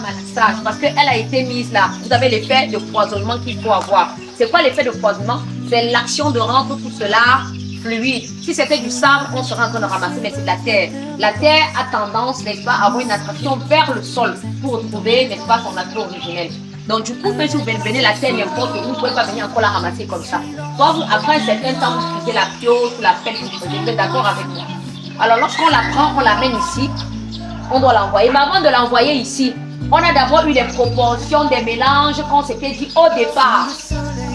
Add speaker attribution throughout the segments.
Speaker 1: malaxage parce qu'elle a été mise là. Vous avez l'effet de poisonnement qu'il faut avoir. C'est quoi l'effet de poisonnement? C'est l'action de rendre tout cela fluide. Si c'était du sable, on serait en train de ramasser, mais c'est de la terre. La terre a tendance, n'est-ce pas, à avoir une attraction vers le sol pour retrouver, n'est-ce pas, son nature originelle. Donc, du coup, même si vous venez la terre n'importe où, vous ne pouvez pas venir encore la ramasser comme ça. Quand vous, après un certain temps, vous utilisez la pioche ou la pelle, vous êtes d'accord avec moi? Alors, lorsqu'on la prend, on l'amène ici, on doit l'envoyer. Mais avant de l'envoyer ici, on a d'abord eu les proportions des mélanges qu'on s'était dit au départ.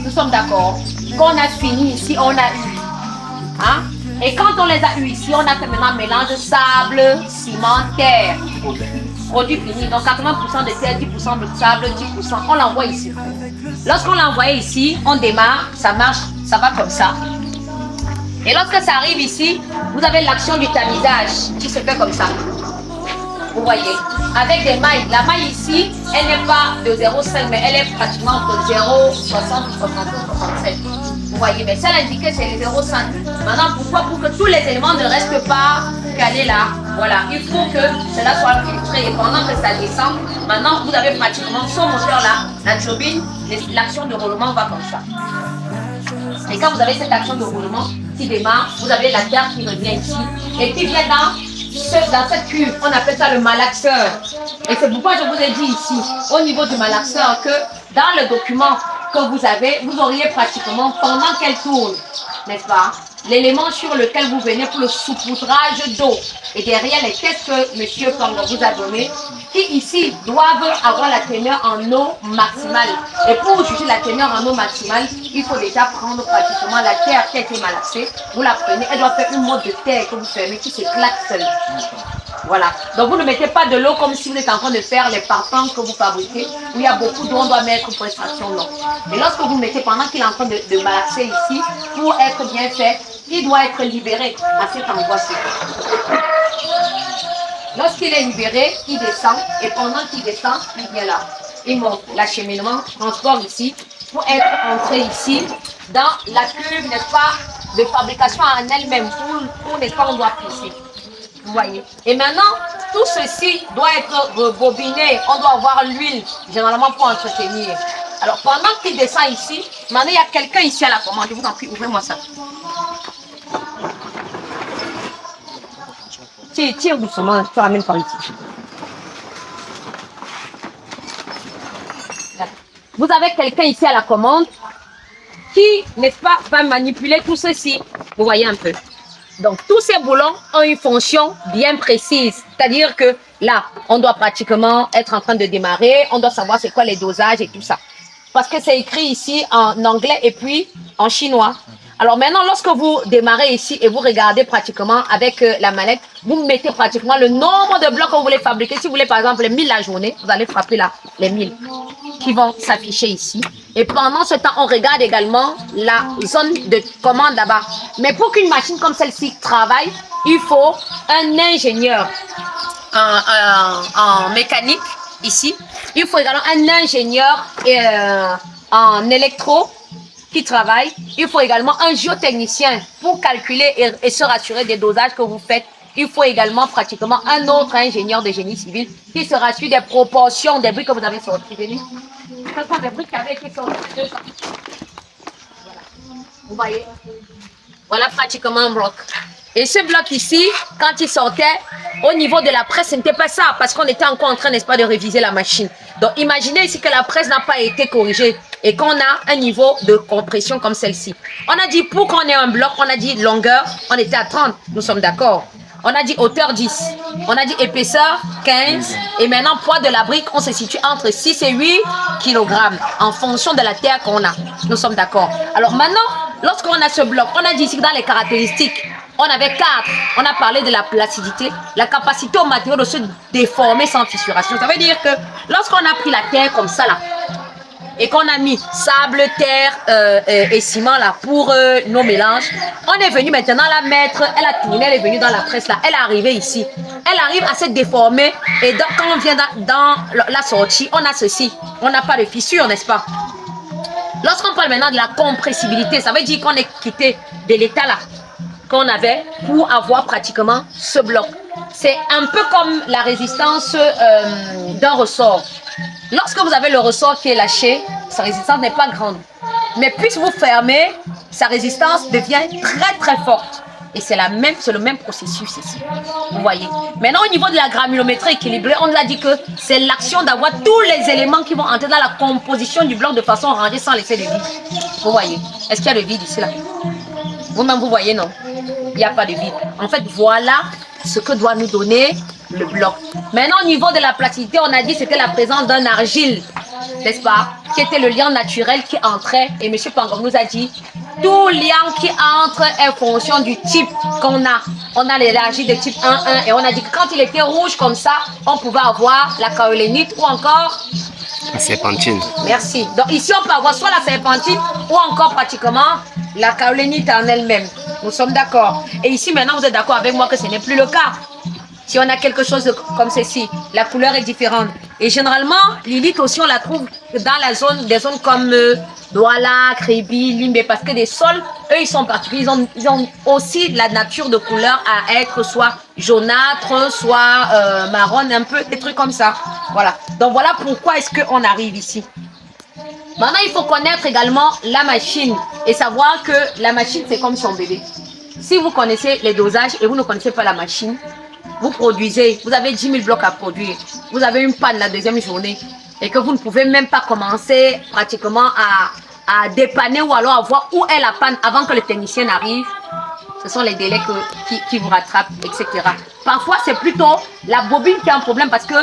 Speaker 1: Nous sommes d'accord? Quand on a fini ici, on a eu. Hein? Et quand on les a eu ici, on a fait maintenant un mélange sable, ciment, terre. Produit fini. Donc 80% de terre, 10% de sable, 10%. On l'envoie ici. Lorsqu'on l'a envoyé ici, on démarre, ça marche, ça va comme ça. Et lorsque ça arrive ici, vous avez l'action du tamisage qui se fait comme ça. Vous voyez, avec des mailles. La maille ici, elle n'est pas de 0,5, mais elle est pratiquement entre 0,60 et 67. Vous voyez, mais ça l'indiqué, c'est les 0,5. Maintenant, pourquoi? Pour que tous les éléments ne restent pas calés là. Voilà, il faut que cela soit filtré. Et pendant que ça descend, maintenant, vous avez pratiquement son moteur là, la turbine, l'action de roulement va comme ça. Et quand vous avez cette action de roulement qui démarre, vous avez la terre qui revient ici et qui vient dans cette cuve. On appelle ça le malaxeur. Et c'est pourquoi je vous ai dit ici, au niveau du malaxeur, que dans le document que vous avez, vous auriez pratiquement, pendant qu'elle tourne, n'est-ce pas, l'élément sur lequel vous venez pour le saupoudrage d'eau. Et derrière les tests que M. Pango vous a donné, qui ici doivent avoir la teneur en eau maximale. Et pour juger la teneur en eau maximale, il faut déjà prendre pratiquement la terre qui a été malaxée. Vous la prenez, elle doit faire une mode de terre que vous fermez qui s'éclate seule. Voilà. Donc vous ne mettez pas de l'eau comme si vous êtes en train de faire les parfums que vous fabriquez, où il y a beaucoup d'eau, on doit mettre pour extraction non. Et lorsque vous mettez, pendant qu'il est en train de malaxer ici, pour être bien fait, il doit être libéré à cet endroit-ci. Lorsqu'il est libéré, il descend, et pendant qu'il descend, il vient là. Il monte l'acheminement, transport ici, pour être entré ici, dans la cuve, n'est-ce pas, de fabrication en elle-même, pour n'est-ce pas, on doit pisser. Vous voyez. Et maintenant, tout ceci doit être rebobiné. On doit avoir l'huile, généralement pour entretenir. Alors, pendant qu'il descend ici, maintenant, il y a quelqu'un ici à la commande. Je vous en prie, ouvrez-moi ça. Tire doucement, tu ramènes par ici. Vous avez quelqu'un ici à la commande qui, n'est-ce pas, va manipuler tout ceci. Vous voyez un peu. Donc, tous ces boulons ont une fonction bien précise. C'est-à-dire que là, on doit pratiquement être en train de démarrer. On doit savoir c'est quoi les dosages et tout ça. Parce que c'est écrit ici en anglais et puis en chinois. Alors maintenant, lorsque vous démarrez ici et vous regardez pratiquement avec la mallette, vous mettez pratiquement le nombre de blocs que vous voulez fabriquer. Si vous voulez par exemple les 1000 la journée, vous allez frapper là les 1000 qui vont s'afficher ici. Et pendant ce temps, on regarde également la zone de commande là-bas. Mais pour qu'une machine comme celle-ci travaille, il faut un ingénieur en mécanique ici. Il faut également un ingénieur en électro qui travaille. Il faut également un géotechnicien pour calculer et se rassurer des dosages que vous faites. Il faut également pratiquement un autre ingénieur de génie civil qui se rassure des proportions des briques que vous avez sorties. Ce sont des briques qui avaient été sorties. Voilà. Vous voyez? Voilà pratiquement un bloc. Et ce bloc ici, quand il sortait, au niveau de la presse, ce n'était pas ça, parce qu'on était encore en train, n'est-ce pas, de réviser la machine. Donc, imaginez ici que la presse n'a pas été corrigée et qu'on a un niveau de compression comme celle-ci. On a dit, pour qu'on ait un bloc, on a dit longueur, on était à 30, nous sommes d'accord. On a dit hauteur 10, on a dit épaisseur 15, et maintenant poids de la brique, on se situe entre 6 et 8 kg en fonction de la terre qu'on a. Nous sommes d'accord. Alors maintenant, lorsqu'on a ce bloc, on a dit ici que dans les caractéristiques, on avait 4. On a parlé de la placidité, la capacité au matériau de se déformer sans fissuration. Ça veut dire que lorsqu'on a pris la terre comme ça là, et qu'on a mis sable, terre et ciment là pour nos mélanges, on est venu maintenant la mettre, elle a tourné, elle est venue dans la presse là, elle est arrivée ici. Elle arrive à se déformer et donc, quand on vient dans la sortie, on a ceci, on n'a pas de fissure, n'est-ce pas? Lorsqu'on parle maintenant de la compressibilité, ça veut dire qu'on est quitté de l'état là qu'on avait pour avoir pratiquement ce bloc. c'est un peu comme la résistance d'un ressort. Lorsque vous avez le ressort qui est lâché, sa résistance n'est pas grande. Mais puisque vous fermez, sa résistance devient très très forte. Et c'est le même processus ici. Vous voyez. Maintenant, au niveau de la granulométrie équilibrée, on nous a dit que c'est l'action d'avoir tous les éléments qui vont entrer dans la composition du bloc de façon rangée sans laisser de vide. Vous voyez. Est-ce qu'il y a de vide ici là? Vous-même, vous voyez, non? Il n'y a pas de vide. En fait, voilà ce que doit nous donner le bloc. Maintenant, au niveau de la plasticité, on a dit que c'était la présence d'un argile, n'est-ce pas? Qui était le lien naturel qui entrait. Et M. Pangong nous a dit, tout lien qui entre est fonction du type qu'on a. On a les argiles de type 1,1 et on a dit que quand il était rouge comme ça, on pouvait avoir la kaolinite ou encore
Speaker 2: la serpentine.
Speaker 1: Merci. Donc ici, on peut avoir soit la serpentine ou encore pratiquement la kaolinite en elle-même. Nous sommes d'accord. Et ici, maintenant, vous êtes d'accord avec moi que ce n'est plus le cas. Si on a quelque chose comme ceci, la couleur est différente. Et généralement, l'élite aussi, on la trouve dans la zone, des zones comme Douala, Kribi, Limbe, parce que des sols, eux, ils sont particuliers. Ils ont aussi la nature de couleur à être soit jaunâtre, soit marron, un peu, des trucs comme ça. Voilà. Donc voilà pourquoi est-ce qu'on arrive ici. Maintenant, il faut connaître également la machine et savoir que la machine, c'est comme son bébé. Si vous connaissez les dosages et vous ne connaissez pas la machine, vous produisez, vous avez 10 000 blocs à produire, vous avez une panne la deuxième journée et que vous ne pouvez même pas commencer pratiquement à dépanner ou alors à voir où est la panne avant que le technicien arrive. Ce sont les délais qui vous rattrapent, etc. Parfois, c'est plutôt la bobine qui a un problème parce que,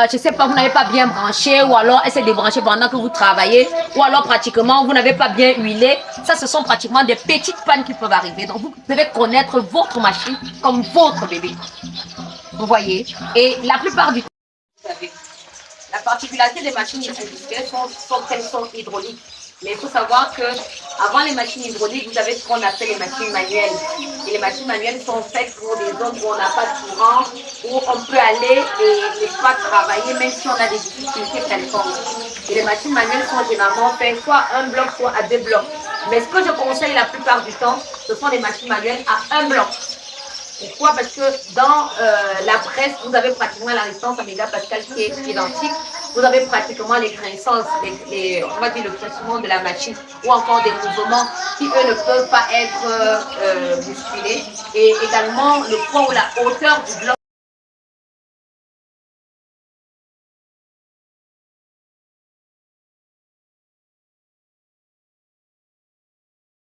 Speaker 1: je ne sais pas, vous n'avez pas bien branché ou alors elle s'est débranchée pendant que vous travaillez ou alors pratiquement, vous n'avez pas bien huilé. Ça, ce sont pratiquement des petites pannes qui peuvent arriver. Donc, vous devez connaître votre machine comme votre bébé. Vous voyez. Et la plupart du temps, vous savez, la particularité des machines industrielles sont qu'elles sont hydrauliques. Mais il faut savoir que avant les machines hydrauliques, vous avez ce qu'on appelle les machines manuelles. Et les machines manuelles sont faites pour des zones où on n'a pas de courant, où on peut aller et pas travailler, même si on a des difficultés quelconques. Et les machines manuelles sont généralement faites soit un bloc, soit à 2 blocs. Mais ce que je conseille la plupart du temps, ce sont des machines manuelles à 1 bloc. Pourquoi? Parce que dans la presse, vous avez pratiquement la résistance à mégapascal qui est identique. Vous avez pratiquement les grinçances, on va dire le pressement de la machine ou encore des mouvements qui, eux, ne peuvent pas être musculés. Et également le poids ou la hauteur du bloc.